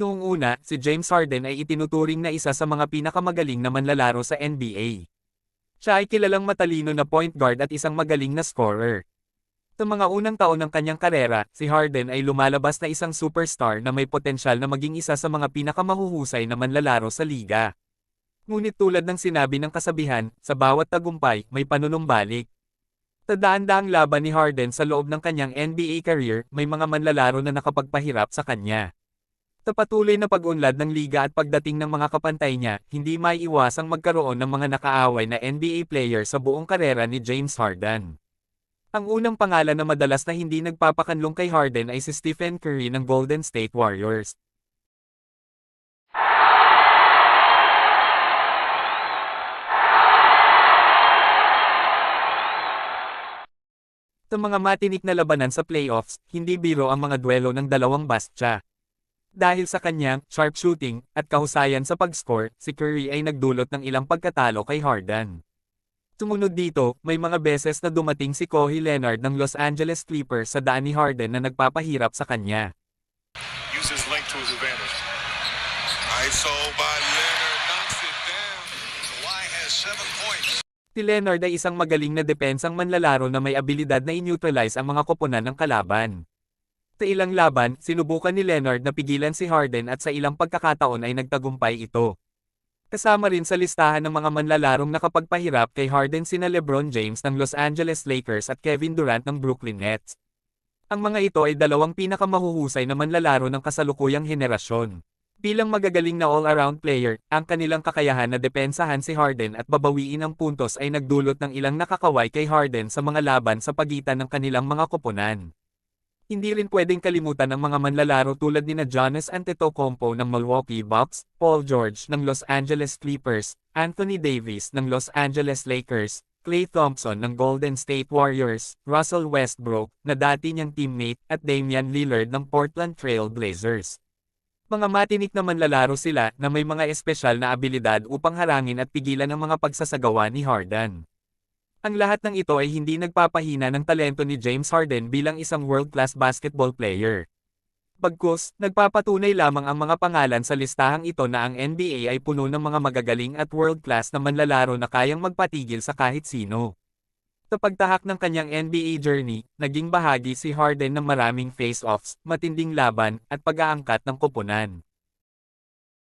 Noong una, si James Harden ay itinuturing na isa sa mga pinakamagaling na manlalaro sa NBA. Siya ay kilalang matalino na point guard at isang magaling na scorer. Sa mga unang taon ng kanyang karera, si Harden ay lumalabas na isang superstar na may potensyal na maging isa sa mga pinakamahuhusay na manlalaro sa liga. Ngunit tulad ng sinabi ng kasabihan, sa bawat tagumpay, may panunumbalik. Sa daan-daang laban ni Harden sa loob ng kanyang NBA career, may mga manlalaro na nakapagpahirap sa kanya. Sa patuloy na pag-unlad ng liga at pagdating ng mga kapantay niya, hindi maiiwasang magkaroon ng mga nakaaway na NBA player sa buong karera ni James Harden. Ang unang pangalan na madalas na hindi nagpapakanlong kay Harden ay si Stephen Curry ng Golden State Warriors. Sa mga matinik na labanan sa playoffs, hindi biro ang mga duelo ng dalawang bastya. Dahil sa kanyang sharp shooting at kahusayan sa pag-score, si Curry ay nagdulot ng ilang pagkatalo kay Harden. Sumunod dito, may mga beses na dumating si Kawhi Leonard ng Los Angeles Clippers sa daan ni Harden na nagpapahirap sa kanya. Uses length to his advantage. ISO by Leonard knocks it down. Kawhi has 7 points. Si Leonard ay isang magaling na depensang manlalaro na may abilidad na i-neutralize ang mga koponan ng kalaban. Sa ilang laban, sinubukan ni Leonard na pigilan si Harden at sa ilang pagkakataon ay nagtagumpay ito. Kasama rin sa listahan ng mga manlalarong nakapagpahirap kay Harden sina LeBron James ng Los Angeles Lakers at Kevin Durant ng Brooklyn Nets. Ang mga ito ay dalawang pinakamahuhusay na manlalaro ng kasalukuyang henerasyon. Bilang magagaling na all-around player, ang kanilang kakayahan na depensahan si Harden at babawiin ang puntos ay nagdulot ng ilang nakakaway kay Harden sa mga laban sa pagitan ng kanilang mga koponan. Hindi rin pwedeng kalimutan ang mga manlalaro tulad nina Giannis Antetokounmpo ng Milwaukee Bucks, Paul George ng Los Angeles Clippers, Anthony Davis ng Los Angeles Lakers, Klay Thompson ng Golden State Warriors, Russell Westbrook, na dati niyang teammate, at Damian Lillard ng Portland Trail Blazers. Mga matinik na manlalaro sila na may mga espesyal na abilidad upang harangin at pigilan ang mga pagsasagawa ni Harden. Ang lahat ng ito ay hindi nagpapahina ng talento ni James Harden bilang isang world-class basketball player. Bagkus, nagpapatunay lamang ang mga pangalan sa listahang ito na ang NBA ay puno ng mga magagaling at world-class na manlalaro na kayang magpatigil sa kahit sino. Sa pagtahak ng kanyang NBA journey, naging bahagi si Harden ng maraming face-offs, matinding laban, at pag-aangkat ng koponan.